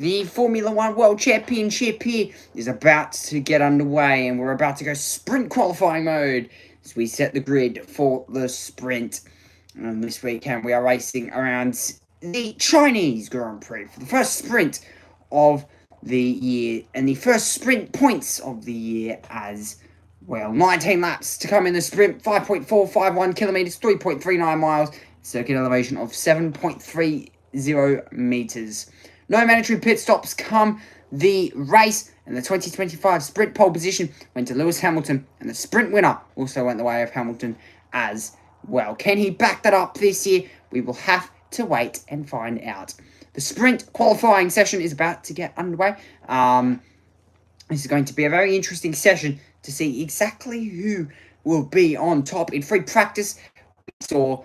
The Formula One World Championship here is about to get underway, and we're about to go sprint qualifying mode as we set the grid for the sprint. And this weekend we are racing around the Chinese Grand Prix for the first sprint of the year and the first sprint points of the year as well. 19 laps to come in the sprint, 5.451 kilometers, 3.39 miles, circuit elevation of 7.30 meters. No mandatory pit stops come the race, and the 2025 sprint pole position went to Lewis Hamilton, and the sprint winner also went the way of Hamilton as well. Can he back that up this year? We will have to wait and find out. The sprint qualifying session is about to get underway. This is going to be a very interesting session to see exactly who will be on top. In free practice, we saw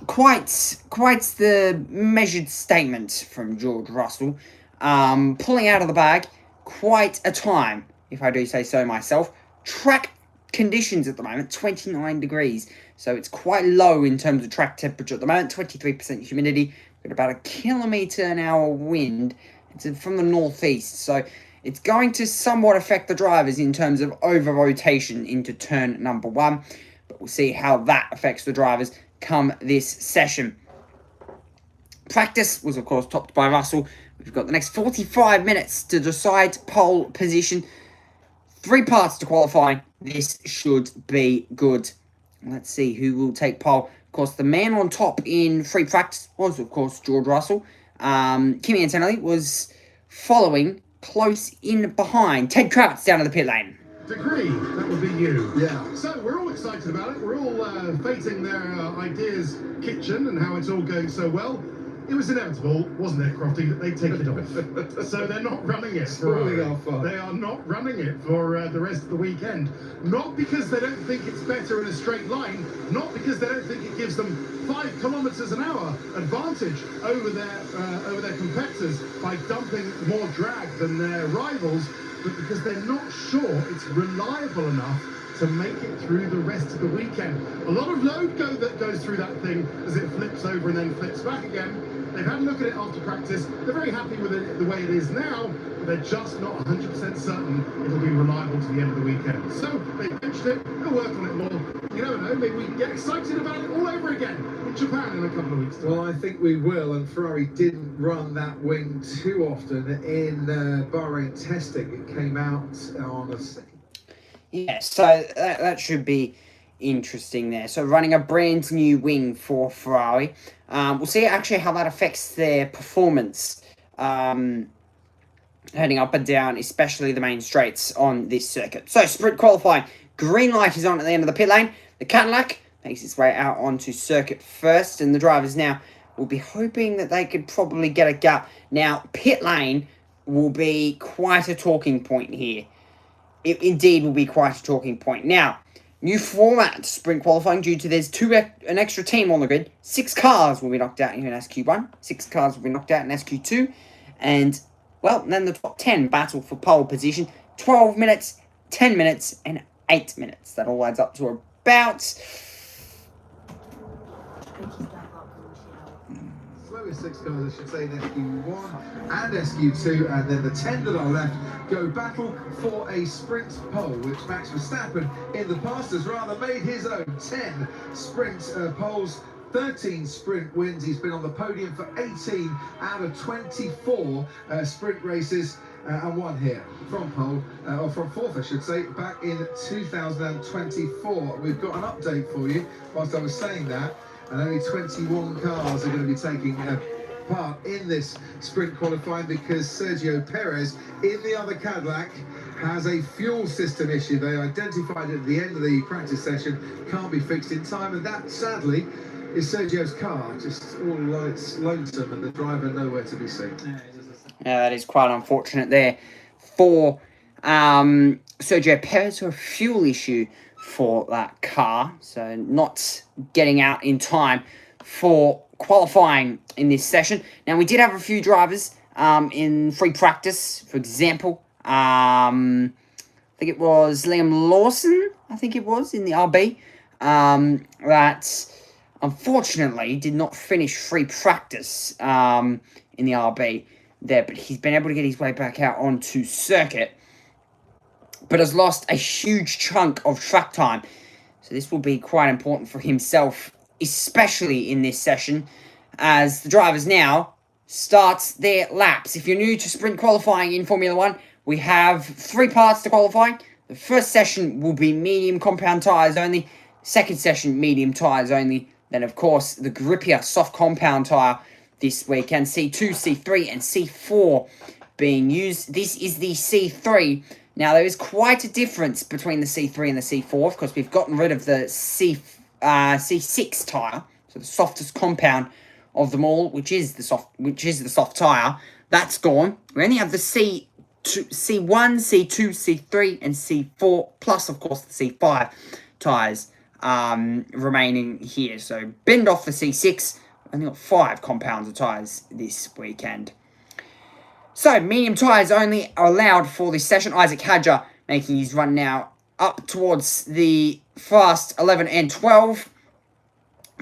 quite the measured statement from George Russell, pulling out of the bag quite a time, if I do say so myself. Track conditions at the moment, 29 degrees, so it's quite low in terms of track temperature at the moment. 23% humidity, got about a kilometre-an-hour wind. It's from the northeast, so it's going to somewhat affect the drivers in terms of over-rotation into turn number 1, but we'll see how that affects the drivers come this session. Practice was, of course, topped by Russell. We've got the next 45 minutes to decide pole position. 3 parts to qualifying. This should be good. Let's see who will take pole. Of course, the man on top in free practice was, of course, George Russell. Kimi Antonelli was following close in behind. Ted Kravitz down to the pit lane. Degree, that would be you. Yeah. So we're all excited about it. We're all fating their ideas kitchen and how it's all going so well. It was inevitable, wasn't it, Crofty, that they'd take it off. So they're not running it. They are not running it for the rest of the weekend. Not because they don't think it's better in a straight line, not because they don't think it gives them 5 kilometers an hour advantage over their competitors by dumping more drag than their rivals, but because they're not sure it's reliable enough to make it through the rest of the weekend. A lot of load goes through that thing as it flips over and then flips back again. They've had a look at it after practice. They're very happy with it the way it is now, but they're just not 100% certain it'll be reliable to the end of the weekend. So they benched it, they'll work on it more. You never know, maybe we can get excited about it all over again in Japan in a couple of weeks' time. Well, I think we will, and Ferrari didn't run that wing too often in Bahrain testing. It came out on a second. Yeah, so that should be interesting there. So running a brand new wing for Ferrari. We'll see actually how that affects their performance heading up and down, especially the main straights on this circuit. So sprint qualifying. Green light is on at the end of the pit lane. The Cadillac makes its way out onto circuit first, and the drivers now will be hoping that they could probably get a gap. Now, pit lane will be quite a talking point here. It indeed will be quite a talking point. Now, new format sprint qualifying due to there's an extra team on the grid. 6 cars will be knocked out here in SQ1. 6 cars will be knocked out in SQ2. And, well, then the top 10 battle for pole position. 12 minutes, 10 minutes, and 8 minutes. That all adds up to about... Slowest 6 cars, I should say, in SQ1 and SQ2, and then the 10 that are left go battle for a sprint pole, which Max Verstappen in the past has rather made his own. 10 sprint poles, 13 sprint wins. He's been on the podium for 18 out of 24 sprint races, and 1 here from pole, or from 4th I should say, back in 2024. We've got an update for you whilst I was saying that, and only 21 cars are going to be taking part in this sprint qualifying because Sergio Perez in the other Cadillac has a fuel system issue. They identified it at the end of the practice session, can't be fixed in time, and that sadly is Sergio's car, just all on its lonesome and the driver nowhere to be seen. Yeah, that is quite unfortunate there for Sergio Perez, a fuel issue for that car, so not getting out in time for qualifying in this session. Now, we did have a few drivers in free practice. For example, I think it was Liam Lawson, I think it was, in the RB, that unfortunately did not finish free practice in the RB. there, but he's been able to get his way back out onto circuit, but has lost a huge chunk of track time. So this will be quite important for himself, especially in this session, as the drivers now start their laps. If you're new to sprint qualifying in Formula 1, we have 3 parts to qualifying. The first session will be medium compound tyres only. Second session, medium tyres only. Then, of course, the grippier soft compound tyre this weekend. C2, C3, and C4 being used. This is the C3. Now, there is quite a difference between the C3 and the C4. Of course, we've gotten rid of the C6 tyre, so the softest compound of them all, which is the soft tyre. That's gone. We only have the C1, C2, C3, and C4, plus, of course, the C5 tyres remaining here. So, bend off the C6. Only got 5 compounds of tyres this weekend. So, medium tyres only are allowed for this session. Isaac Hadjar making his run now up towards the fast 11 and 12.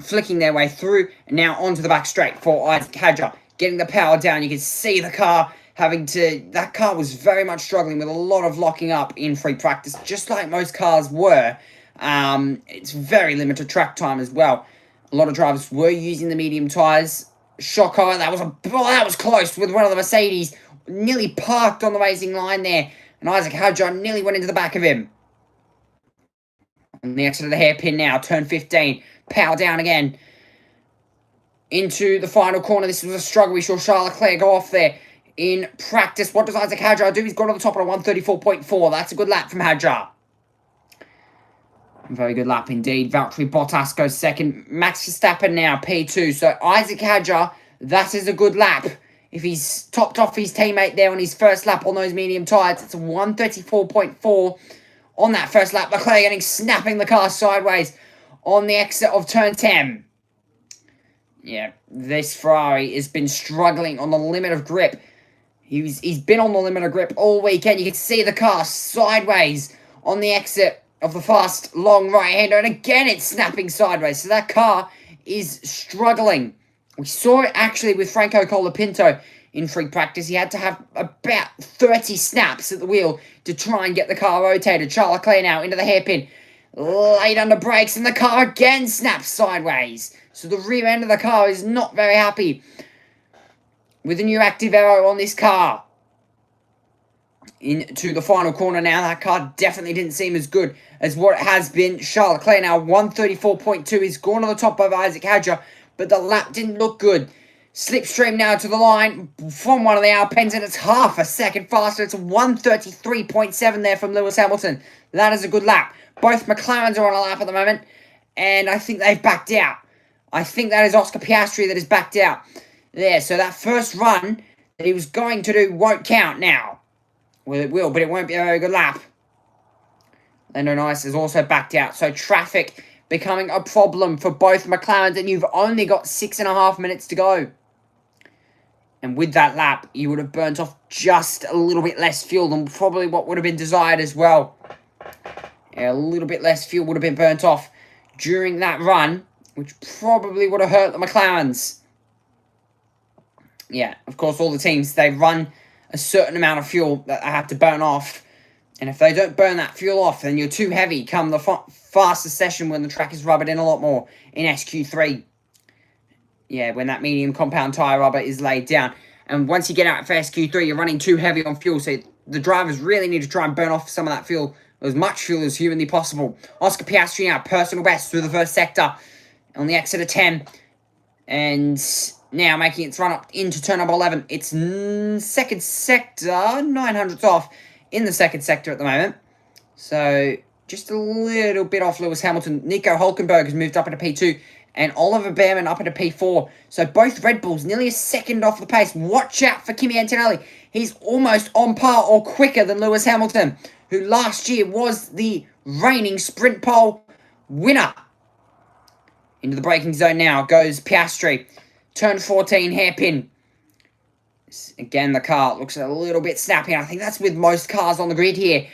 Flicking their way through. And now onto the back straight for Isaac Hadjar. Getting the power down. You can see the car that car was very much struggling with a lot of locking up in free practice, just like most cars were. It's very limited track time as well. A lot of drivers were using the medium tyres. Shocker, that was close with one of the Mercedes. Nearly parked on the racing line there. And Isaac Hadjar nearly went into the back of him. On the exit of the hairpin now, turn 15. Power down again. Into the final corner. This was a struggle. We saw Charles Leclerc go off there in practice. What does Isaac Hadjar do? He's got on the top at a 134.4. That's a good lap from Hadjar. Very good lap indeed. Valtteri Bottas goes second. Max Verstappen now, P2. So Isaac Hadjar, that is a good lap. If he's topped off his teammate there on his first lap on those medium tyres, it's a 134.4 on that first lap. Leclerc snapping the car sideways on the exit of turn 10. Yeah, this Ferrari has been struggling on the limit of grip. He's been on the limit of grip all weekend. You can see the car sideways on the exit of the fast, long right-hander. And again, it's snapping sideways. So that car is struggling. We saw it actually with Franco Colapinto in free practice. He had to have about 30 snaps at the wheel to try and get the car rotated. Charles Leclerc now into the hairpin. Late under brakes, and the car again snaps sideways. So the rear end of the car is not very happy with the new Active Aero on this car. Into the final corner now. That car definitely didn't seem as good as what it has been. Charles Leclerc now 134.2. He's gone on the top of Isaac Hadjar, but the lap didn't look good. Slipstream now to the line from one of the Alpines, and it's half a second faster. It's a 133.7 there from Lewis Hamilton. That is a good lap. Both McLarens are on a lap at the moment, and I think they've backed out. I think that is Oscar Piastri that has backed out there. So that first run that he was going to do won't count now. Well, it will, but it won't be a very good lap. Lando Norris has also backed out. So traffic becoming a problem for both McLarens, and you've only got 6.5 minutes to go. And with that lap, you would have burnt off just a little bit less fuel than probably what would have been desired as well. Yeah, a little bit less fuel would have been burnt off during that run, which probably would have hurt the McLarens. Yeah, of course, all the teams, they run a certain amount of fuel that they have to burn off. And if they don't burn that fuel off, then you're too heavy come the faster session when the track is rubbered in a lot more in SQ3. Yeah, when that medium compound tyre rubber is laid down. And once you get out for SQ3, you're running too heavy on fuel. So the drivers really need to try and burn off some of that fuel, as much fuel as humanly possible. Oscar Piastri now, personal best through the first sector on the exit of 10. And now making its run up into turn number 11. It's second sector, 900ths off in the second sector at the moment. So just a little bit off Lewis Hamilton. Nico Hulkenberg has moved up into P2. And Oliver Behrman up into P4. So both Red Bulls nearly a second off the pace. Watch out for Kimi Antonelli. He's almost on par or quicker than Lewis Hamilton, who last year was the reigning sprint pole winner. Into the braking zone now goes Piastri. Turn 14, hairpin. Again, the car looks a little bit snappy. I think that's with most cars on the grid here.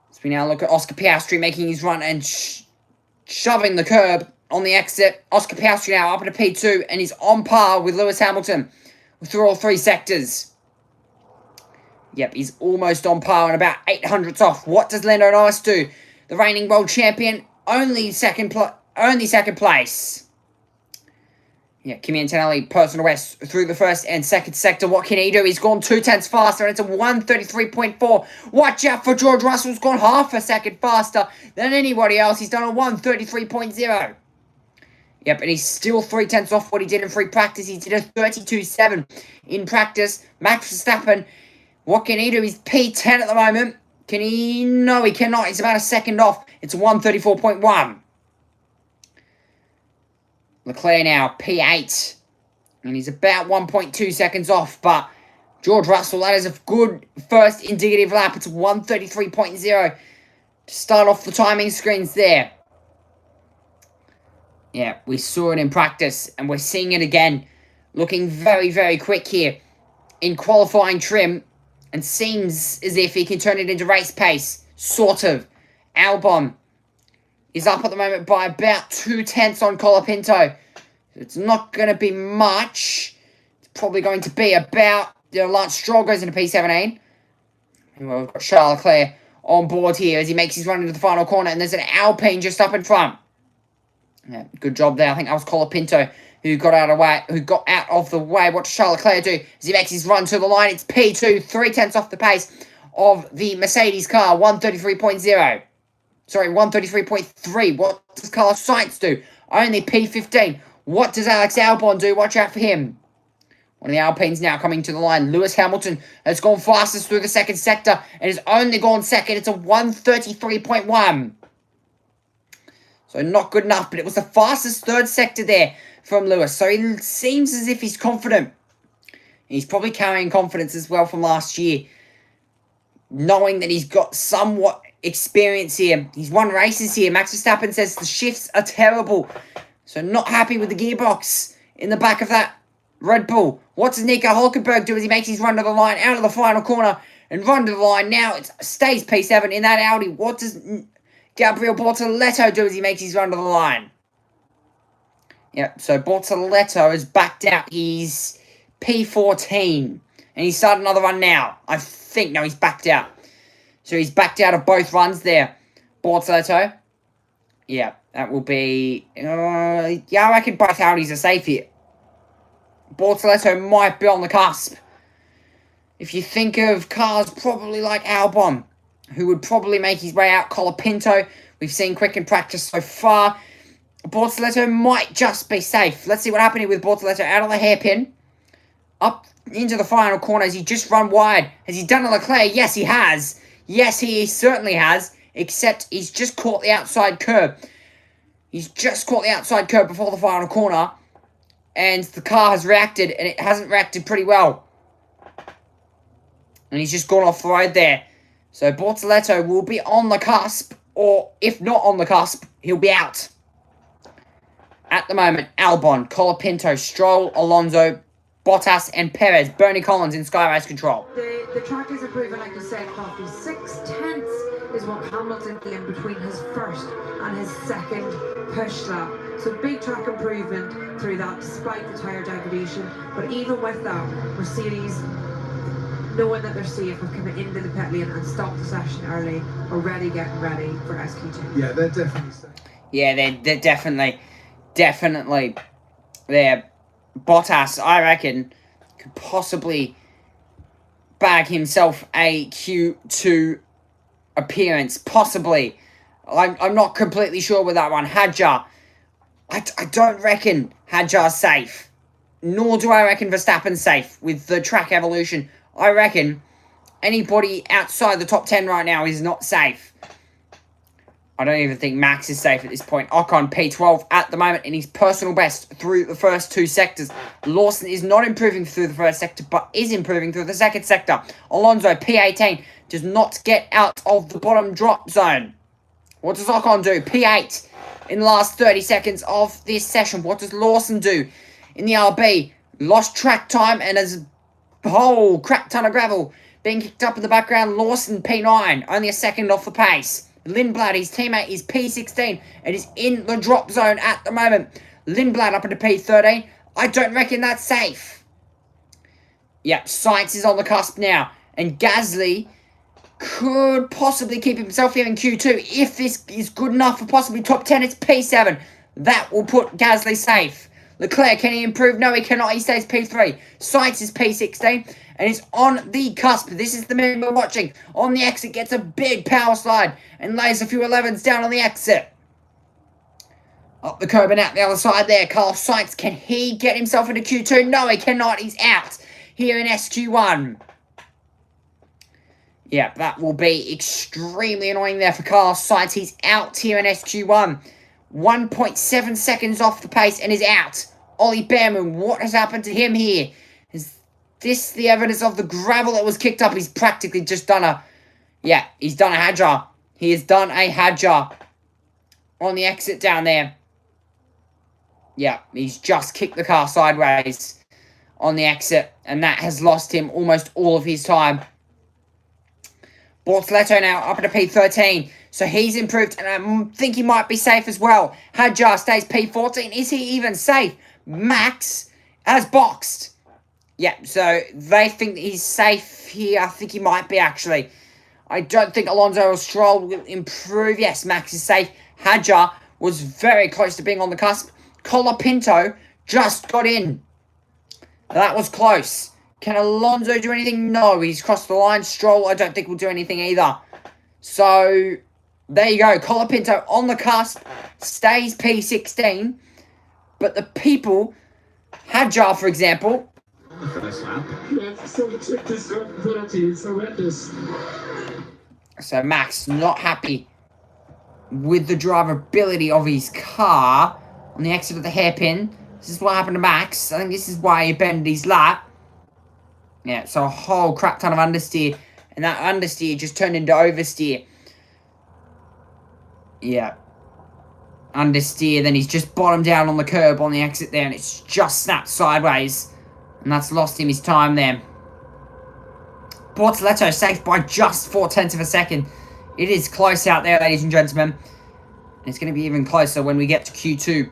As we now look at Oscar Piastri making his run and shoving the curb on the exit. Oscar Piastri now up into P2 and he's on par with Lewis Hamilton. through all 3 sectors. Yep, he's almost on par and about 800ths off. What does Lando Norris do? The reigning world champion, only second place. Yeah, Kimi Antonelli, personal best through the first and second sector. What can he do? He's gone 2/10 faster, and it's a 1:33.4. Watch out for George Russell, who's gone half a second faster than anybody else. He's done a 1:33.0. Yep, and he's still 3/10 off what he did in free practice. He did a 32.7 in practice. Max Verstappen, what can he do? He's P10 at the moment. Can he? No, he cannot. He's about a second off. It's 1:34.1. Leclerc now, P8. And he's about 1.2 seconds off. But George Russell, that is a good first indicative lap. It's 1:33.0 to start off the timing screens there. Yeah, we saw it in practice. And we're seeing it again. Looking very, very quick here in qualifying trim. And seems as if he can turn it into race pace. Sort of. Albon is up at the moment by about 2/10 on Colapinto. It's not going to be much. It's probably going to be about... Lance Stroll goes into P17. Well, we've got Charles Leclerc on board here as he makes his run into the final corner. And there's an Alpine just up in front. Yeah, good job there. I think that was Colapinto who got out of the way. What does Charles Leclerc do as he makes his run to the line? It's P2, 3/10 off the pace of the Mercedes car, 1:33.0. Sorry, 1:33.3. What does Carlos Sainz do? Only P15. What does Alex Albon do? Watch out for him. One of the Alpines now coming to the line. Lewis Hamilton has gone fastest through the second sector and has only gone second. It's a 1:33.1. So not good enough, but it was the fastest third sector there from Lewis. So he seems as if he's confident. He's probably carrying confidence as well from last year, knowing that he's got somewhat experience here. He's won races here. Max Verstappen says the shifts are terrible. So not happy with the gearbox in the back of that Red Bull. What does Nico Hulkenberg do as he makes his run to the line out of the final corner and run to the line? Now it stays P7 in that Audi. What does Gabriel Bortoleto do as he makes his run to the line? Yep, so Bortoleto has backed out. He's P14. And he's started another run now. I think, no, he's backed out. So he's backed out of both runs there. Bortoleto. Yeah, that will be... yeah, I reckon both Audis are safe here. Bortoleto might be on the cusp. If you think of cars probably like Albon, who would probably make his way out. Colapinto, we've seen quick in practice so far. Bortoleto might just be safe. Let's see what happened here with Bortoleto out of the hairpin. Up into the final corner. Has he just run wide? Has he done a Leclerc? Yes, he has. Yes, he certainly has. Except he's just caught the outside curb. He's just caught the outside curb before the final corner. And the car has reacted, and it hasn't reacted pretty well. And he's just gone off the road there. So Bortoleto will be on the cusp, or if not on the cusp, he'll be out. At the moment, Albon, Colapinto, Stroll, Alonso, Bottas and Perez. Bernie Collins in Sky Race Control. The track is improving, like you said, Coffee. 6/10 is what Hamilton in between his first and his second push lap. So big track improvement through that, despite the tyre degradation. But even with that, Mercedes, knowing that they're safe, have come into the pit lane and stopped the session early, already getting ready for SQ2. Yeah, they're definitely safe. Yeah, they're definitely there. Bottas, I reckon, could possibly bag himself a Q2 appearance. Possibly. I'm not completely sure with that one. Hadjar. I don't reckon Hadjar's safe. Nor do I reckon Verstappen's safe with the track evolution. I reckon anybody outside the top 10 right now is not safe. I don't even think Max is safe at this point. Ocon, P12 at the moment in his personal best through the first two sectors. Lawson is not improving through the first sector, but is improving through the second sector. Alonso, P18, does not get out of the bottom drop zone. What does Ocon do? P8 in the last 30 seconds of this session. What does Lawson do in the RB? Lost track time and has a whole crap ton of gravel being kicked up in the background. Lawson, P9, only a second off the pace. Lindblad, his teammate, is P16 and is in the drop zone at the moment. Lindblad up into P13. I don't reckon that's safe. Yep, Sainz is on the cusp now. And Gasly could possibly keep himself here in Q2. If this is good enough for possibly top 10, it's P7. That will put Gasly safe. Leclerc, can he improve? No, he cannot. He stays P3. Sainz is P16 and is on the cusp. This is the minute we're watching. On the exit, gets a big power slide and lays a few 11s down on the exit. Up the curb and out the other side there. Carlos Sainz, can he get himself into Q2? No, he cannot. He's out here in SQ1. Yeah, that will be extremely annoying there for Carlos Sainz. He's out here in SQ1. 1.7 seconds off the pace and is out. Ollie Behrman, what has happened to him here? Is this the evidence of the gravel that was kicked up? He's practically just done a... Yeah, he's done a Hadjar. He has done a Hadjar on the exit down there. Yeah, he's just kicked the car sideways on the exit. And that has lost him almost all of his time. Bortoleto now up at a P13. So he's improved, and I think he might be safe as well. Hadjar stays P14. Is he even safe? Max has boxed. Yeah, so they think that he's safe here. I think he might be, actually. I don't think Alonso or Stroll will improve. Yes, Max is safe. Hadjar was very close to being on the cusp. Colapinto just got in. That was close. Can Alonso do anything? No, he's crossed the line. Stroll, I don't think will do anything either. So... there you go, Colapinto on the cusp, stays P16, but the people, Hadjar for example, first lap. So it's horrendous. So Max not happy with the drivability of his car on the exit of the hairpin. This is what happened to Max. I think this is why he bended his lap. Yeah, so a whole crap ton of understeer, and that understeer just turned into oversteer. Yeah. Understeer, then he's just bottomed down on the curb on the exit there, and it's just snapped sideways. And that's lost him his time there. Bortoleto safe by just 0.4 of a second. It is close out there, ladies and gentlemen. And it's going to be even closer when we get to Q2.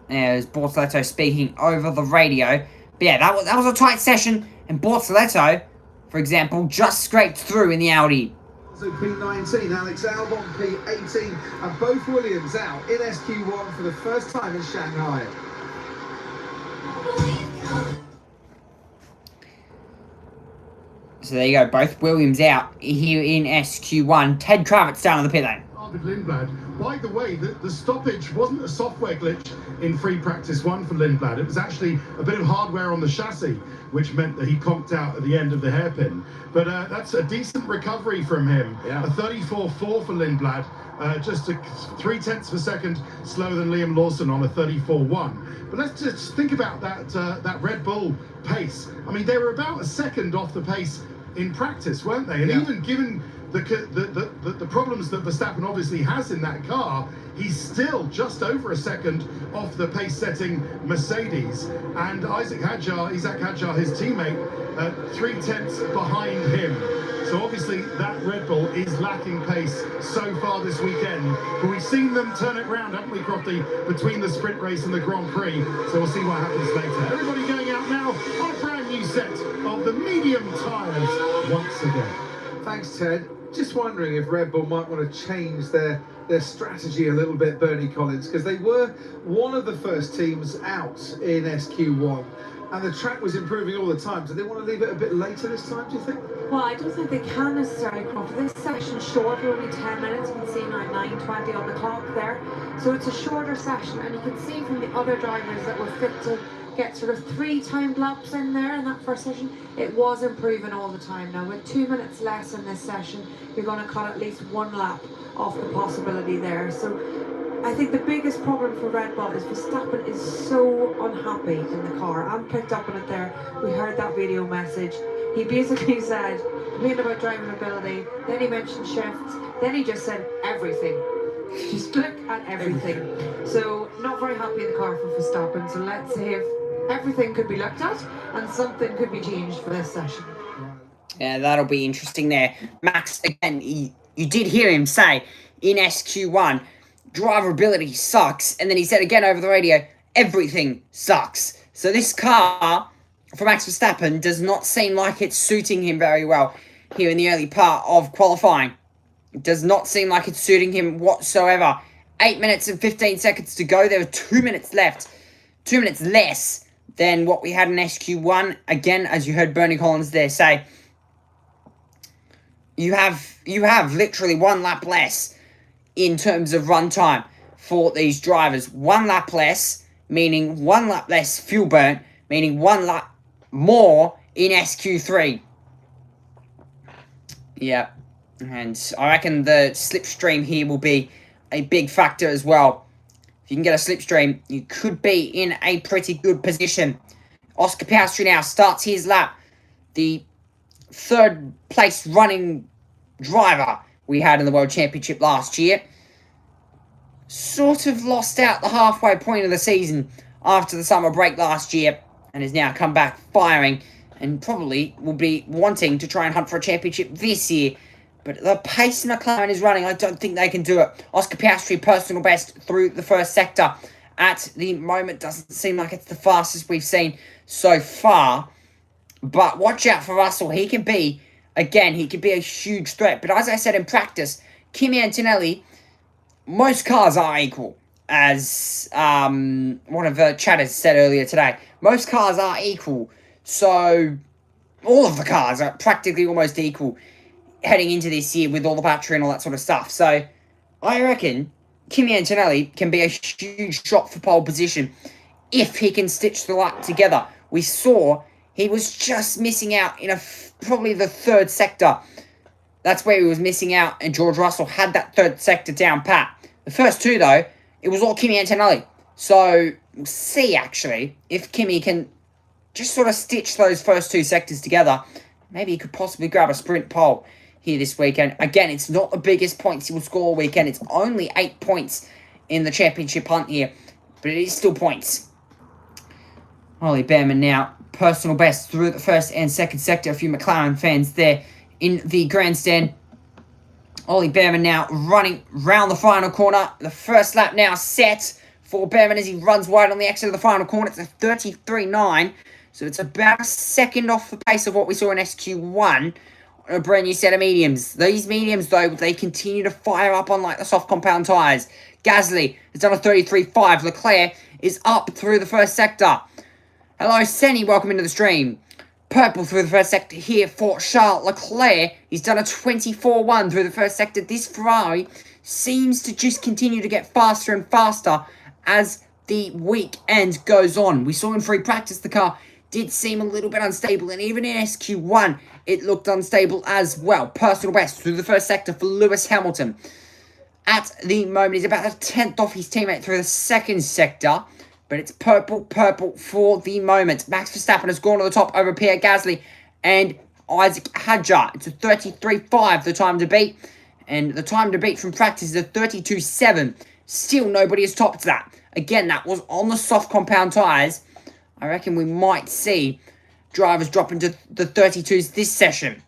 There's Bortoleto speaking over the radio. But yeah, that was a tight session. And Bortoleto, for example, just scraped through in the Audi. So P19, Alex Albon P18, and both Williams out in SQ1 for the first time in Shanghai. So there you go, both Williams out here in SQ1. Ted Kravitz down on the pit lane. David Lindblad. By the way, the stoppage wasn't a software glitch in free practice 1 for Lindblad. It was actually a bit of hardware on the chassis, which meant that he conked out at the end of the hairpin. But that's a decent recovery from him. Yeah. A 34.4 for Lindblad, just 0.3 of a second slower than Liam Lawson on a 34.1. But let's just think about that Red Bull pace. I mean, they were about a second off the pace in practice, weren't they? And even given the problems that Verstappen obviously has in that car, he's still just over a second off the pace-setting Mercedes. And Isaac Hadjar, his teammate, 0.3 behind him. So obviously that Red Bull is lacking pace so far this weekend. But we've seen them turn it around, haven't we, Crofty, between the sprint race and the Grand Prix. So we'll see what happens later. Everybody going out now on a brand new set of the medium tyres once again. Thanks, Ted. Just wondering if Red Bull might want to change their strategy a little bit, Bernie Collins, because they were one of the first teams out in SQ1 and the track was improving all the time. Do they want to leave it a bit later this time, do you think? Well, I don't think they can necessarily, Crawford. This session's shorter, only 10 minutes. You can see now 9:20 on the clock there. So it's a shorter session, and you can see from the other drivers that were fit to get sort of 3 timed laps in there in that first session, it was improving all the time. Now with 2 minutes less in this session, you're going to cut at least 1 lap off the possibility there. So I think the biggest problem for Red Bull is Verstappen is so unhappy in the car. I'm picked up on it there. We heard that video message. He basically said, complained about driving ability, then he mentioned shifts, then he just said everything. Just look at everything. So not very happy in the car for Verstappen. So let's see if everything could be looked at and something could be changed for this session. Yeah, that'll be interesting there. Max, again, you did hear him say in SQ1, drivability sucks. And then he said again over the radio, everything sucks. So this car for Max Verstappen does not seem like it's suiting him very well here in the early part of qualifying. It does not seem like it's suiting him whatsoever. 8 minutes and 15 seconds to go. There were 2 minutes left. 2 minutes less than what we had in SQ1. Again, as you heard Bernie Collins there say, you have literally 1 lap less in terms of run time for these drivers. 1 lap less, meaning 1 lap less fuel burnt, meaning 1 lap more in SQ3. Yeah, and I reckon the slipstream here will be a big factor as well. If you can get a slipstream, you could be in a pretty good position. Oscar Piastri now starts his lap. The 3rd place running driver we had in the World Championship last year. Sort of lost out the halfway point of the season after the summer break last year, and has now come back firing, and probably will be wanting to try and hunt for a championship this year. But the pace McLaren is running, I don't think they can do it. Oscar Piastri, personal best through the first sector. At the moment, doesn't seem like it's the fastest we've seen so far. But watch out for Russell. He can be, again, he could be a huge threat. But as I said in practice, Kimi Antonelli, most cars are equal. As one of the chatters said earlier today. Most cars are equal. So, all of the cars are practically almost equal heading into this year with all the battery and all that sort of stuff. So, I reckon Kimi Antonelli can be a huge shot for pole position if he can stitch the lap together. We saw he was just missing out in probably the 3rd sector. That's where he was missing out, and George Russell had that 3rd sector down pat. The first 2, though, it was all Kimi Antonelli. So, we'll see, actually, if Kimi can just sort of stitch those first 2 sectors together. Maybe he could possibly grab a sprint pole here this weekend. Again, it's not the biggest points he will score all weekend. It's only 8 points in the championship hunt here, but it is still points. Ollie Behrman now, personal best through the 1st and 2nd sector. A few McLaren fans there in the grandstand. Ollie Behrman now running round the final corner. The first lap now set for Behrman as he runs wide on the exit of the final corner. It's a 33.9, so it's about a second off the pace of what we saw in SQ1. A brand new set of mediums. These mediums, though, they continue to fire up on like the soft compound tyres. Gasly has done a 33.5. Leclerc is up through the 1st sector. Hello, Senny. Welcome into the stream. Purple through the 1st sector here for Charles Leclerc. He's done a 24.1 through the 1st sector. This Ferrari seems to just continue to get faster and faster as the weekend goes on. We saw in free practice the car did seem a little bit unstable, and even in SQ1 it looked unstable as well. Personal best through the 1st sector for Lewis Hamilton. At the moment, he's about a 10th off his teammate through the 2nd sector, but it's purple for the moment. Max Verstappen has gone to the top over Pierre Gasly and Isaac Hadjar. It's a 33.5, the time to beat, and the time to beat from practice is a 32.7. Still, nobody has topped that. Again, that was on the soft compound tyres. I reckon we might see drivers drop into the 32s this session.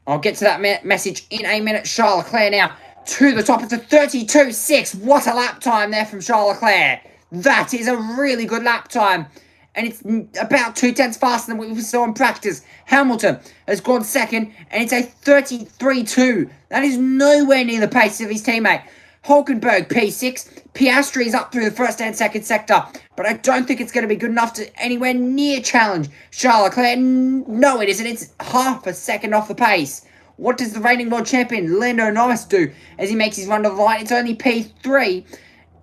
I'll get to that message in a minute. Charles Leclerc now to the top. It's a 32.6. What a lap time there from Charles Leclerc. That is a really good lap time. And it's about 2/10 faster than what we saw in practice. Hamilton has gone 2nd, and it's a 33.2. That is nowhere near the pace of his teammate. Hulkenberg P6. Piastri is up through the 1st and 2nd sector, but I don't think it's going to be good enough to anywhere near challenge Charles Leclerc. No, it isn't. It's half a second off the pace. What does the reigning world champion Lando Norris do as he makes his run to the line? It's only P3,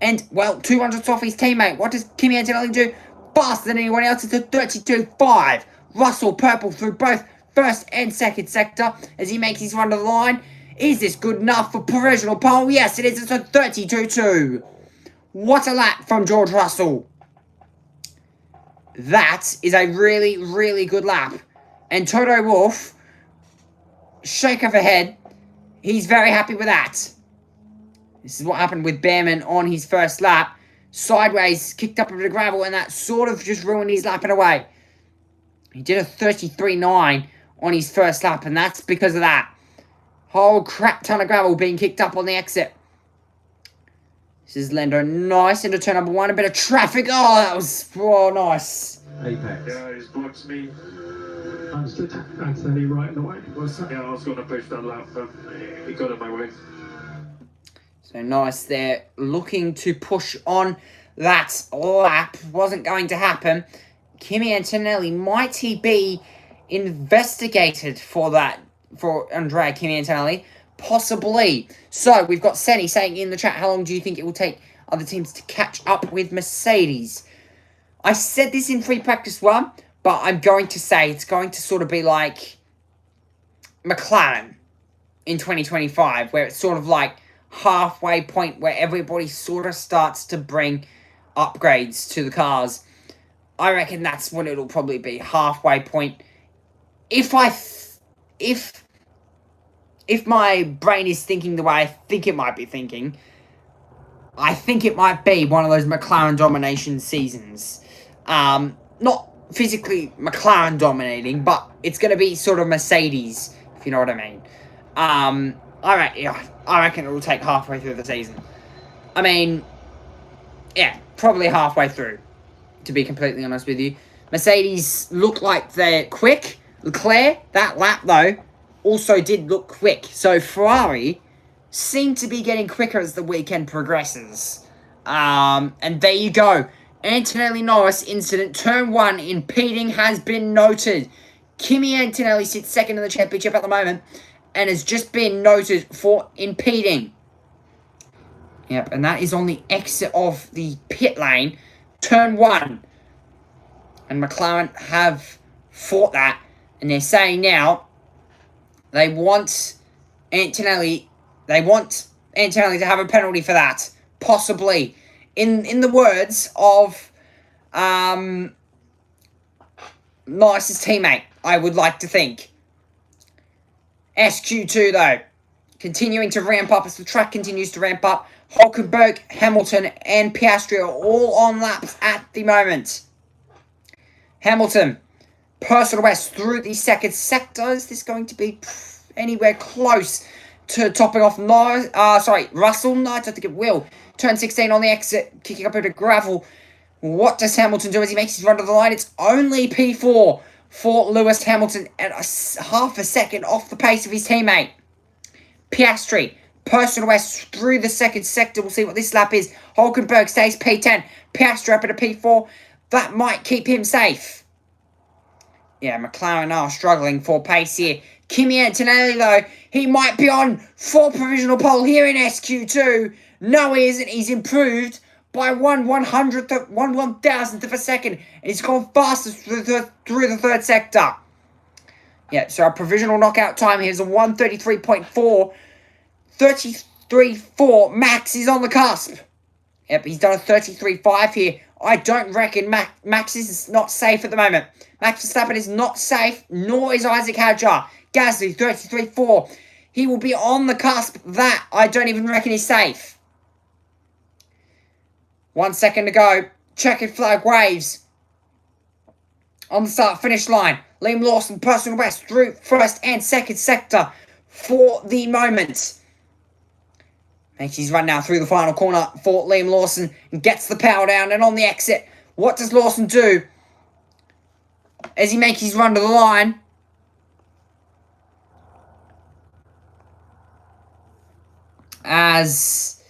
and, well, 200 off his teammate. What does Kimi Antonelli do? Faster than anyone else. It's a 32.5. Russell purple through both 1st and 2nd sector as he makes his run to the line. Is this good enough for provisional pole? Yes, it is. It's a 32.2. What a lap from George Russell. That is a really, really good lap. And Toto Wolff, shake of a head, he's very happy with that. This is what happened with Behrman on his 1st lap. Sideways, kicked up a bit of gravel, and that sort of just ruined his lap in a way. He did a 33.9 on his 1st lap, and that's because of that. Whole crap ton of gravel being kicked up on the exit. This is Lando nice into turn number 1. A bit of traffic. Oh, that was nice. Apex. Yeah, he's blocked me. Understood. Anthony right in the way. Yeah, I was going to push that lap, but he got in my way. So nice there, looking to push on that lap. Wasn't going to happen. Kimi Antonelli, might he be investigated for that, for Andrea Kimi Antonelli? Possibly. So we've got Senny saying in the chat, how long do you think it will take other teams to catch up with Mercedes? I said this in free practice 1, but I'm going to say it's going to sort of be like McLaren in 2025, where it's sort of like halfway point where everybody sort of starts to bring upgrades to the cars. I reckon that's when it'll probably be, halfway point. If my brain is thinking the way I think it might be thinking, I think it might be one of those McLaren domination seasons. Not physically McLaren dominating, but it's going to be sort of Mercedes, if you know what I mean. I reckon it will take halfway through the season. I mean, yeah, probably halfway through, to be completely honest with you. Mercedes look like they're quick. Leclerc, that lap though, also did look quick. So Ferrari seem to be getting quicker as the weekend progresses. And there you go. Antonelli Norris incident, turn 1, impeding has been noted. Kimi Antonelli sits second in the championship at the moment and has just been noted for impeding. Yep, and that is on the exit of the pit lane, turn 1. And McLaren have fought that, and they're saying now they want Antonelli to have a penalty for that, possibly. In the words of Norris's teammate, I would like to think. SQ2 though, continuing to ramp up as the track continues to ramp up. Hulkenberg, Hamilton and Piastri are all on laps at the moment. Hamilton, personal best through the second sector. Is this going to be anywhere close to topping off Russell? No, I don't think it will. Turn 16 on the exit, kicking up into gravel. What does Hamilton do as he makes his run to the line? It's only P4 for Lewis Hamilton at half a second off the pace of his teammate. Piastri, personal best through the second sector. We'll see what this lap is. Hulkenberg stays P10. Piastri up at a P4. That might keep him safe. Yeah, McLaren are struggling for pace here. Kimi Antonelli, though, he might be on for provisional pole here in SQ2. No, he isn't. He's improved by 1/1000th of a second. And he's gone fastest through the third sector. Yeah, so our provisional knockout time here is a 1:33.4. 33.4. Max is on the cusp. Yep, he's done a 33.5 here. I don't reckon Max is not safe at the moment. Max Verstappen is not safe, nor is Isaac Hadjar. Gasly, 33.4. He will be on the cusp. That, I don't even reckon he's safe. 1 second to go. Checkered flag waves. On the start-finish line. Liam Lawson, personal best through first and second sector for the moment. Makes his run now through the final corner for Liam Lawson and gets the power down. And on the exit, what does Lawson do as he makes his run to the line? As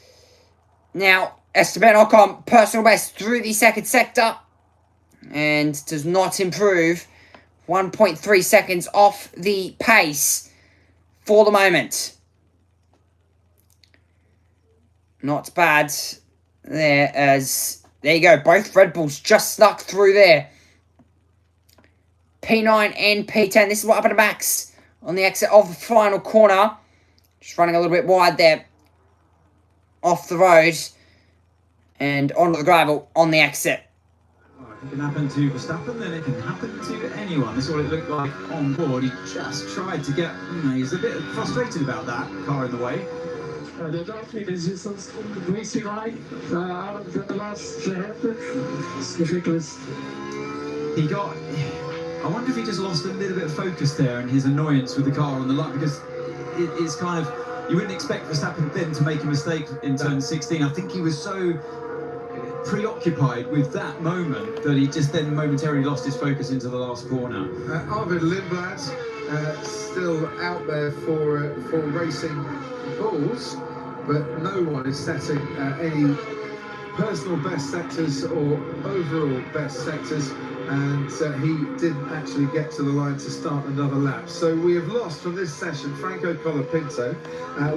now Esteban Ocon, personal best through the second sector and does not improve. 1.3 seconds off the pace for the moment. Not bad there, as there you go. Both Red Bulls just snuck through there. P9 and P10. This is what happened to Max on the exit of the final corner. Just running a little bit wide there. Off the road. And onto the gravel on the exit. Well, if it can happen to Verstappen, then it can happen to anyone. That's what it looked like on board. He just tried to get, he's a bit frustrated about that car in the way. The Dolphin is just racing line out of the last Hälfte. It's ridiculous. He got... I wonder if he just lost a little bit of focus there and his annoyance with the car on the line, because it's kind of... You wouldn't expect Verstappen then to make a mistake in turn 16. I think he was so preoccupied with that moment that he just then momentarily lost his focus into the last corner. Arvid Lindblad still out there for racing bulls, but no one is setting any personal best sectors or overall best sectors, and he didn't actually get to the line to start another lap. So we have lost from this session Franco Colapinto,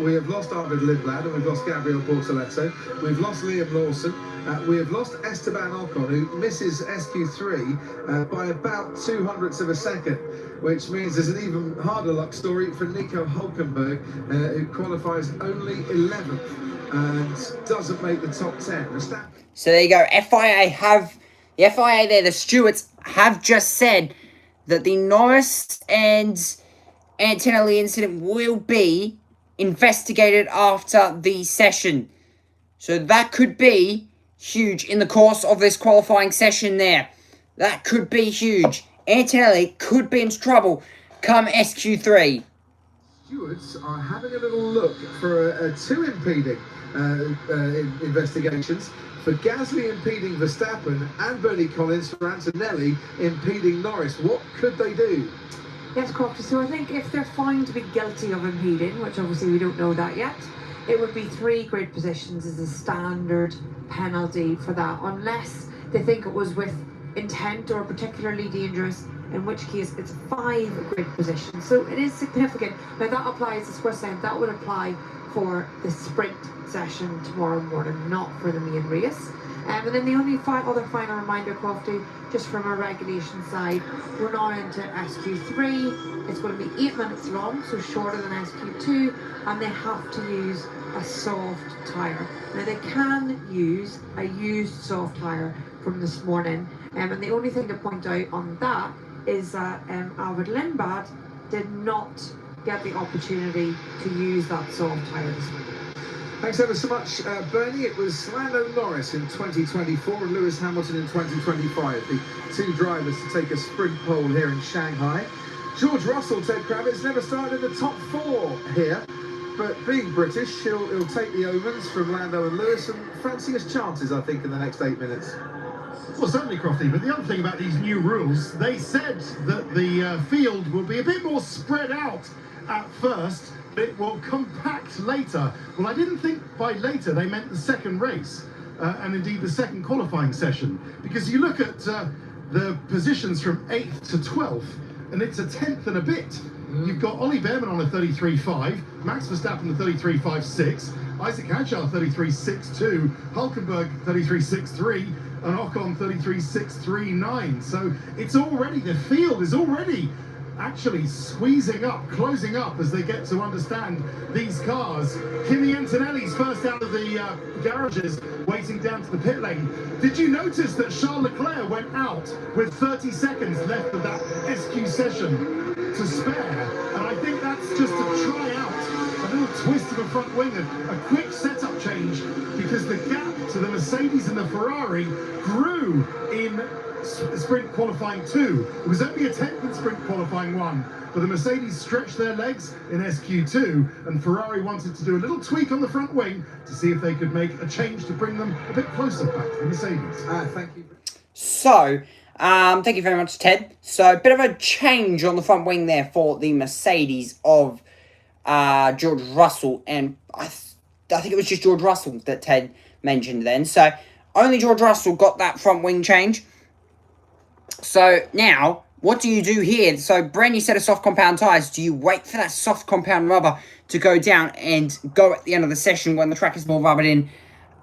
we have lost Arvid Lindblad, and we've lost Gabriel Bortoleto, we've lost Liam Lawson, we have lost Esteban Ocon, who misses SQ3 by about 0.02 of a second, which means there's an even harder luck story for Nico Hulkenberg, who qualifies only 11th and doesn't make the top 10. So there you go. The FIA there, the stewards have just said that the Norris and Antonelli incident will be investigated after the session. So that could be huge in the course of this qualifying session there. That could be huge. Antonelli could be in trouble come SQ3. Stewards are having a little look for two impeding investigations, for Gasly impeding Verstappen and Bernie Collins for Antonelli impeding Norris. What could they do? Yes, Crofty, so I think if they're found to be guilty of impeding, which obviously we don't know that yet, it would be 3 grid positions as a standard penalty for that, unless they think it was with intent or particularly dangerous, in which case it's 5 grid positions. So it is significant. Now that applies, as Chris said, that would apply for the sprint session tomorrow morning, not for the main race. And then the only other final reminder, Crofty, just from a regulation side, we're now into SQ3. It's going to be 8 minutes long, so shorter than SQ2, and they have to use a soft tyre. Now they can use a used soft tyre from this morning, and the only thing to point out on that is that Arvid Lindblad did not get the opportunity to use that soft tyre this morning. Thanks ever so much, Bernie. It was Lando Norris in 2024 and Lewis Hamilton in 2025, the 2 drivers to take a sprint pole here in Shanghai. George Russell, Ted Kravitz, never started in the top 4 here, but being British, he'll take the omens from Lando and Lewis and fancy his chances, I think, in the next 8 minutes. Well, certainly, Crofty, but the other thing about these new rules, they said that the field will be a bit more spread out at first, but it will compact later. Well, I didn't think by later they meant the second race, and indeed the second qualifying session, because you look at the positions from 8th to 12th, and it's a 10th and a bit. You've got Ollie Behrman on a 33.5, Max Verstappen the 33.56, Isaac Hadjar 33.62, Hulkenberg 33.63, and Ocon 33.639. So it's already, the field is already actually squeezing up, closing up as they get to understand these cars. Kimi Antonelli's first out of the garages, waiting down to the pit lane. Did you notice that Charles Leclerc went out with 30 seconds left of that SQ session to spare? And I think that's just to try out a little twist of a front wing, a quick setup change, because the gap to the Mercedes and the Ferrari grew in sprint qualifying 2. It was only a 10th in sprint qualifying 1, but the Mercedes stretched their legs in SQ2, and Ferrari wanted to do a little tweak on the front wing to see if they could make a change to bring them a bit closer back to the Mercedes. Thank you. So, thank you very much, Ted. So, a bit of a change on the front wing there for the Mercedes of George Russell, and I think it was just George Russell that Ted mentioned then. So, only George Russell got that front wing change. So, now, what do you do here? So, brand new set of soft compound tyres. Do you wait for that soft compound rubber to go down and go at the end of the session when the track is more rubbered in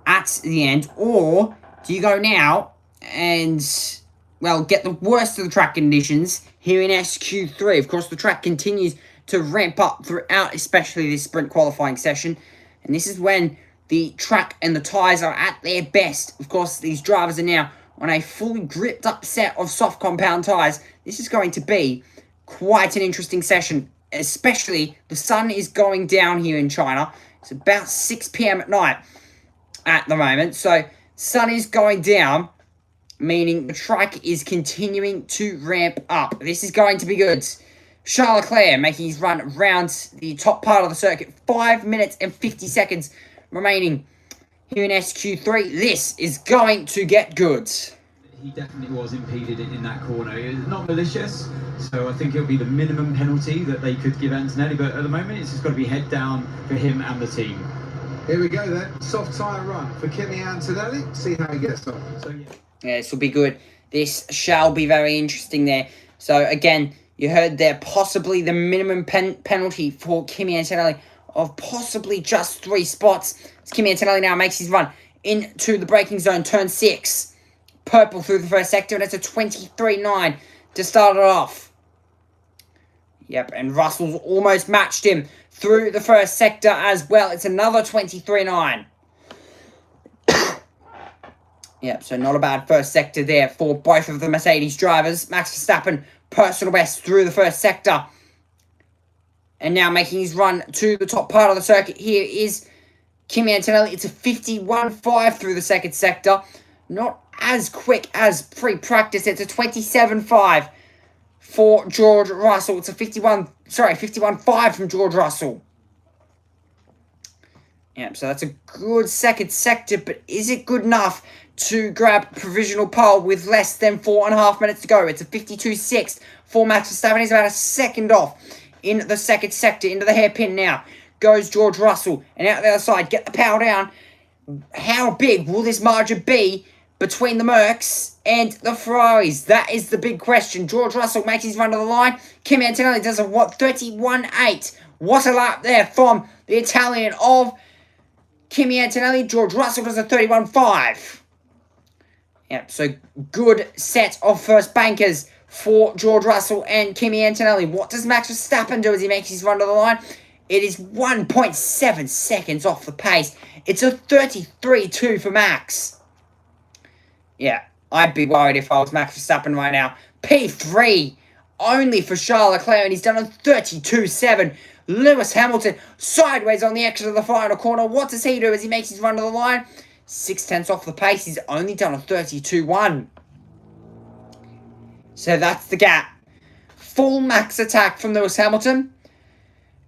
at the end? Or do you go now and, well, get the worst of the track conditions here in SQ3? Of course, the track continues to ramp up throughout, especially this sprint qualifying session. And this is when the track and the tyres are at their best. Of course, these drivers are now on a fully gripped up set of soft compound tyres. This is going to be quite an interesting session, especially the sun is going down here in China. It's about 6 p.m. at night at the moment. So, sun is going down, meaning the track is continuing to ramp up. This is going to be good. Charles Leclerc making his run around the top part of the circuit. 5 minutes and 50 seconds remaining here in SQ3. This is going to get good. He definitely was impeded in that corner. It was not malicious, so I think it'll be the minimum penalty that they could give Antonelli, but at the moment it's just got to be head down for him and the team. Here we go then, soft tyre run for Kimi Antonelli, see how he gets on. So Yeah, this will be good. This shall be very interesting there. So again, you heard there possibly the minimum penalty for Kimi Antonelli of possibly just 3 spots. As Kimi Antonelli now makes his run into the braking zone, turn 6. Purple through the first sector, and it's a 23.9 to start it off. Yep, and Russell's almost matched him through the first sector as well. It's another 23.9. Yep, so not a bad first sector there for both of the Mercedes drivers. Max Verstappen, personal best through the first sector. And now making his run to the top part of the circuit here is Kimi Antonelli. It's a 51.5 through the second sector. Not as quick as pre-practice. It's a 27.5 for George Russell. It's a 51.5 from George Russell. Yep, so that's a good second sector, but is it good enough to grab provisional pole with less than 4.5 minutes to go? It's a 52.6 for Max Verstappen. He's about a second off in the second sector. Into the hairpin now goes George Russell, and out the other side, get the power down. How big will this margin be between the Mercs and the Ferraris? That is the big question. George Russell makes his run to the line. Kimi Antonelli does a 31.8. What a lap there from the Italian of Kimi Antonelli. George Russell does a 31.5. Yep, so good set of first bankers for George Russell and Kimi Antonelli. What does Max Verstappen do as he makes his run to the line? It is 1.7 seconds off the pace. It's a 33.2 for Max. Yeah, I'd be worried if I was Max Verstappen right now. P3 only for Charles Leclerc, and he's done a 32.7. Lewis Hamilton sideways on the exit of the final corner. What does he do as he makes his run to the line? 0.6 off the pace. He's only done a 32.1. So that's the gap. Full max attack from Lewis Hamilton.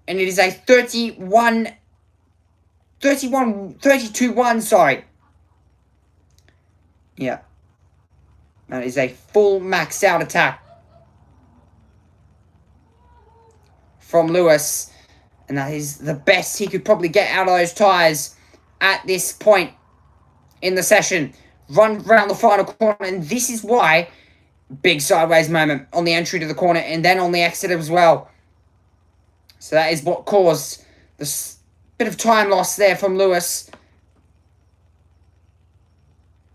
And it is a 32.1, sorry. Yeah. That is a full max out attack from Lewis. And that is the best he could probably get out of those tyres at this point in the session. Run round the final corner, and this is why big sideways moment on the entry to the corner and then on the exit as well. So that is what caused this bit of time loss there from Lewis.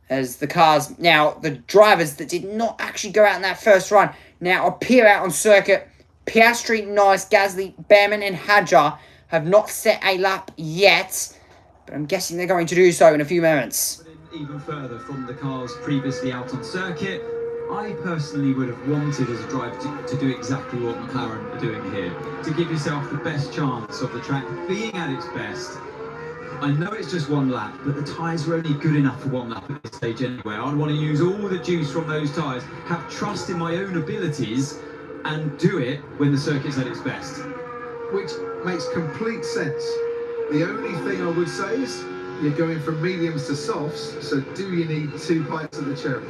As the cars, now the drivers that did not actually go out in that first run, now appear out on circuit. Piastri, Norris, Gasly, Behrman and Hadjar have not set a lap yet, but I'm guessing they're going to do so in a few moments. Even further from the cars previously out on circuit, I personally would have wanted as a driver to do exactly what McLaren are doing here, to give yourself the best chance of the track being at its best. I know it's just one lap, but the tyres are only good enough for one lap at this stage anyway. I'd want to use all the juice from those tyres, have trust in my own abilities, and do it when the circuit's at its best. Which makes complete sense. The only thing I would say is you're going from mediums to softs, so do you need 2 bites of the cherry?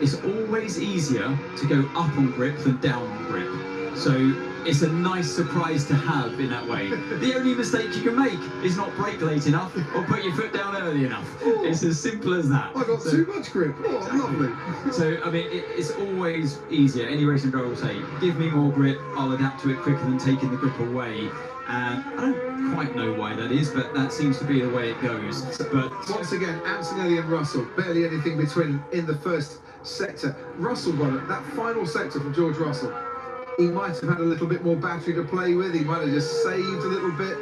It's always easier to go up on grip than down on grip. So it's a nice surprise to have in that way. The only mistake you can make is not brake late enough or put your foot down early enough. Oh, it's as simple as that. I got too much grip. Oh, exactly. Lovely. So, I mean, it's always easier. Any racing driver will say, give me more grip, I'll adapt to it quicker than taking the grip away. And I don't quite know why that is, but that seems to be the way it goes. But once again, Antonelli and Russell, barely anything between in the first sector. Russell got it, that final sector from George Russell. He might have had a little bit more battery to play with. He might have just saved a little bit.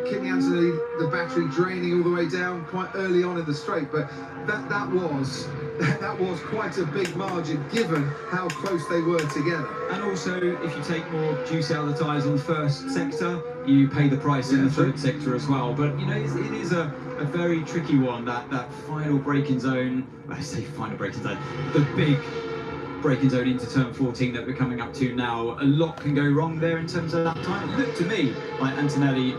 Kimi Antonelli, the battery draining all the way down quite early on in the straight, but that was quite a big margin given how close they were together. And also, if you take more juice out of the tyres on the first sector, you pay the price in the third sector as well. But you know, it is a very tricky one. That final braking zone. I say final braking zone. The big braking zone into turn 14 that we're coming up to now. A lot can go wrong there in terms of that time. It looked to me like Antonelli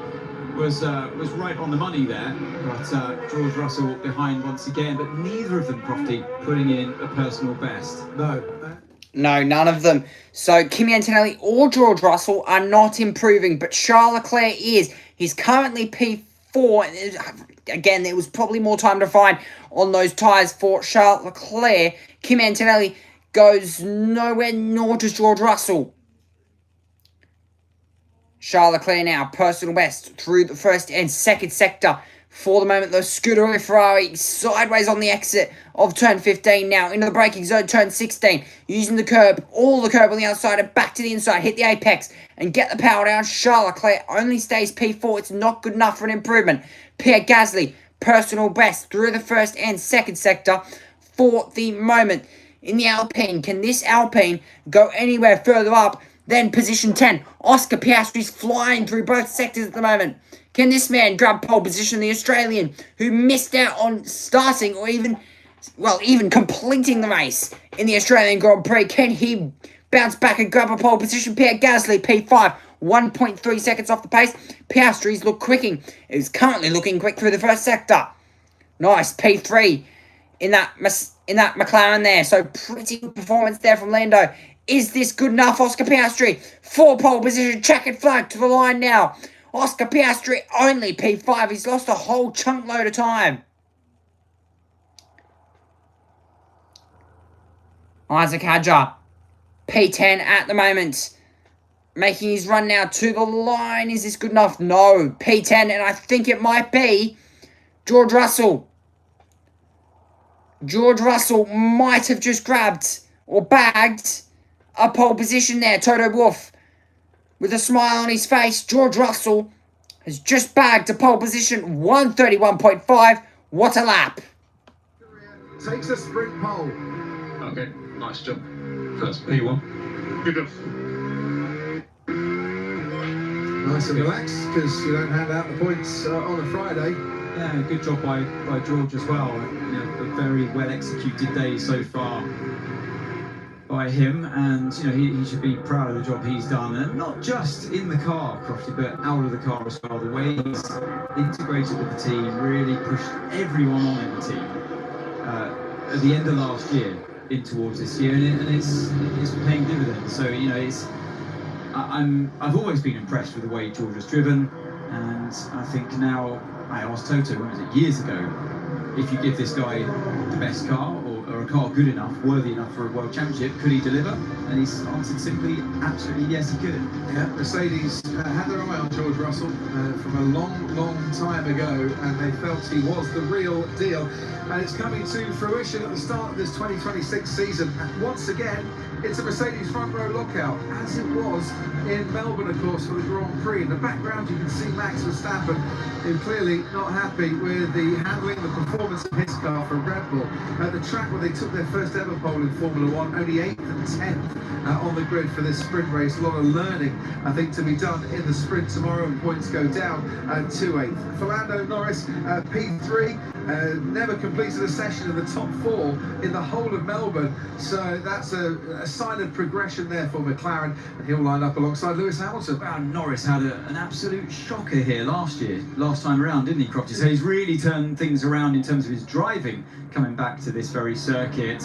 was right on the money there, but George Russell behind once again, but neither of them, Crofty, putting in a personal best. No, none of them. So Kimi Antonelli or George Russell are not improving, but Charles Leclerc is. He's currently P4. Again, there was probably more time to find on those tyres for Charles Leclerc. Kimi Antonelli goes nowhere, nor does George Russell. Charles Leclerc now, personal best through the first and second sector. For the moment, the Scuderia Ferrari sideways on the exit of turn 15 now. Into the braking zone, turn 16. Using the curb, all the curb on the outside and back to the inside. Hit the apex and get the power down. Charles Leclerc only stays P4. It's not good enough for an improvement. Pierre Gasly, personal best through the first and second sector for the moment. In the Alpine, can this Alpine go anywhere further up than position 10? Oscar Piastri's flying through both sectors at the moment. Can this man grab pole position, the Australian, who missed out on starting or even completing the race in the Australian Grand Prix? Can he bounce back and grab a pole position? Pierre Gasly, P5, 1.3 seconds off the pace. Piastri's look quicking. Is currently looking quick through the first sector. Nice, P3 in that McLaren there. So pretty good performance there from Lando. Is this good enough? Oscar Piastri, 4 pole position, checkered flag to the line now. Oscar Piastri only P5. He's lost a whole chunk load of time. Isaac Hadjar, P10 at the moment. Making his run now to the line. Is this good enough? No. P10, and I think it might be George Russell. George Russell might have just grabbed or bagged a pole position there. Toto Wolff with a smile on his face. George Russell has just bagged a pole position, 131.5. What a lap. Takes a sprint pole. Okay, nice job. First P1. Good job. Nice and relaxed, because you don't hand out the points on a Friday. Yeah, good job by George as well. You know, a very well executed day so far by him, and you know he should be proud of the job he's done, and not just in the car, Crofty, but out of the car as well. The way he's integrated with the team, really pushed everyone on in the team at the end of last year in towards this year, and it's paying dividends. So you know, I've always been impressed with the way George has driven, and I think now I asked Toto, when was it, years ago, if you give this guy the best car or a car good enough, worthy enough for a world championship, could he deliver? And he's answered simply, absolutely yes, he could. Yeah, Mercedes had their eye on George Russell from a long time ago, and they felt he was the real deal. And it's coming to fruition at the start of this 2026 season. And once again, it's a Mercedes front row lockout, as it was in Melbourne, of course, for the Grand Prix. In the background, you can see Max Verstappen, who clearly not happy with the handling, the performance of his car for Red Bull. At the track where they took their first ever pole in Formula One, only 8th and 10th on the grid for this sprint race. A lot of learning, I think, to be done in the sprint tomorrow, and points go down to 8th. For Lando Norris, P3, never completed a session in the top 4 in the whole of Melbourne, so that's a sign of progression there for McLaren, and he'll line up alongside Lewis Hamilton. Well, Norris had an absolute shocker here last time around, didn't he, Crofty? So he's really turned things around in terms of his driving, coming back to this very circuit.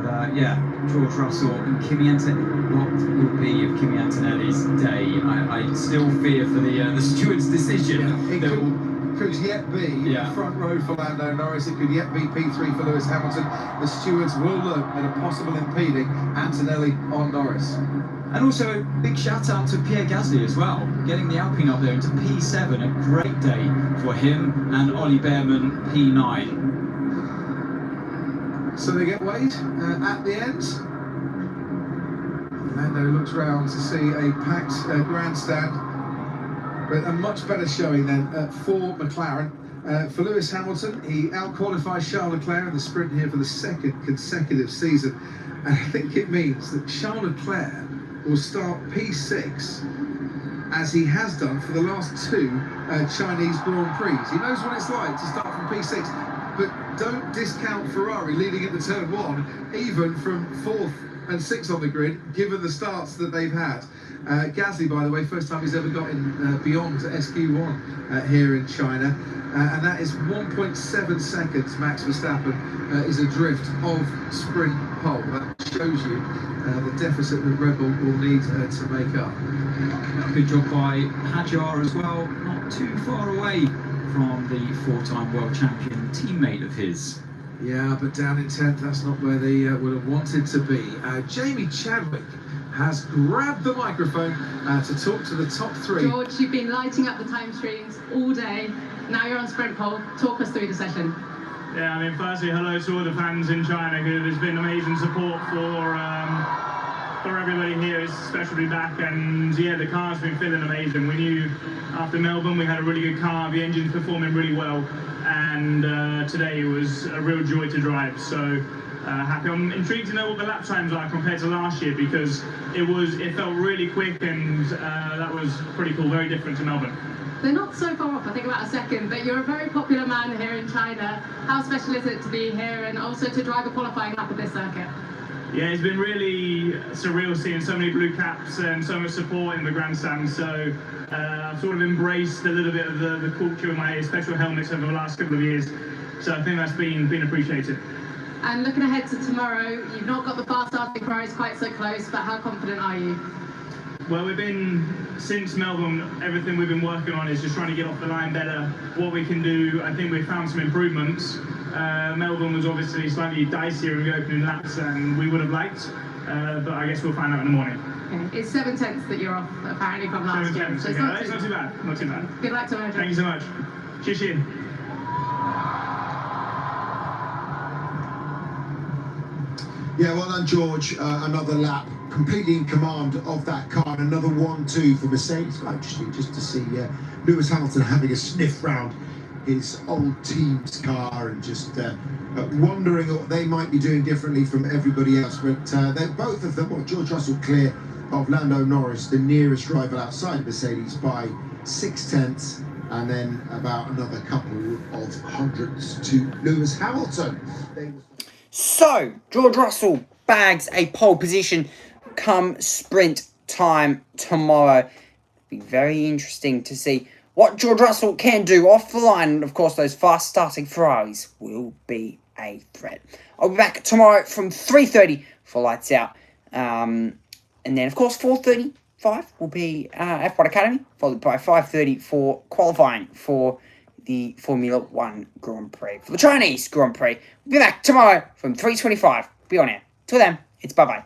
But yeah, George Russell and Kimi Antonelli. What will be of Kimi Antonelli's day? I still fear for the steward's decision. Yeah, could yet be front row for Lando Norris. It could yet be P3 for Lewis Hamilton. The stewards will look at a possible impeding Antonelli on Norris. And also, big shout out to Pierre Gasly as well, getting the Alpine up there into P7. A great day for him and Ollie Behrman, P9. So they get weighed at the end. Lando looks round to see a packed grandstand, but a much better showing then for McLaren. For Lewis Hamilton, he out-qualifies Charles Leclerc in the sprint here for the 2nd consecutive season. And I think it means that Charles Leclerc will start P6, as he has done for the last 2 Chinese Grand Prix. He knows what it's like to start from P6, but don't discount Ferrari leading into turn 1, even from 4th and 6 on the grid, given the starts that they've had. Gasly, by the way, first time he's ever got in beyond SQ1 here in China, and that is 1.7 seconds. Max Verstappen is adrift of sprint pole. That shows you the deficit that Red Bull will need to make up. Good job by Hadjar as well, not too far away from the 4-time world champion teammate of his. Yeah, but down in 10th, that's not where they would have wanted to be. Jamie Chadwick has grabbed the microphone to talk to the top 3. George, you've been lighting up the time screens all day. Now you're on sprint pole. Talk us through the session. Yeah, I mean, firstly, hello to all the fans in China. There's been amazing support for everybody here. It's special to be back, and yeah, the car's been feeling amazing. We knew after Melbourne we had a really good car, the engine's performing really well, and today it was a real joy to drive. So happy. I'm intrigued to know what the lap times are compared to last year, because it felt really quick, and that was pretty cool, very different to Melbourne. They're not so far off, I think about a second, but you're a very popular man here in China. How special is it to be here and also to drive a qualifying lap at this circuit? Yeah, it's been really surreal seeing so many blue caps and so much support in the grandstand. So I've sort of embraced a little bit of the culture of my special helmets over the last couple of years. So I think that's been appreciated. And looking ahead to tomorrow, you've not got the fast starting Ferraris quite so close, but how confident are you? Well, since Melbourne, everything we've been working on is just trying to get off the line better, what we can do. I think we've found some improvements. Melbourne was obviously slightly dicier in the opening laps than we would have liked, but I guess we'll find out in the morning. Okay. It's 7 tenths that you're off, apparently, from last year. 7 tenths, So it's okay. Not too bad, not too bad. Good luck tomorrow. Thank you so much. Cheers. Yeah, well done, George. Another lap, completely in command of that car, and another 1-2 for Mercedes. Quite interesting just to see Lewis Hamilton having a sniff round his old team's car and just wondering what they might be doing differently from everybody else. But they're both of them, George Russell clear of Lando Norris, the nearest rival outside Mercedes, by 6 tenths, and then about another couple of hundredths to Lewis Hamilton. So, George Russell bags a pole position come sprint time tomorrow. Be very interesting to see what George Russell can do off the line. And, of course, those fast-starting Ferraris will be a threat. I'll be back tomorrow from 3:30 for Lights Out. And then, of course, 4:35 will be F1 Academy, followed by 5:30 for qualifying for the Formula 1 Grand Prix, for the Chinese Grand Prix. We'll be back tomorrow from 3:25. Be on air. Till then, it's bye-bye.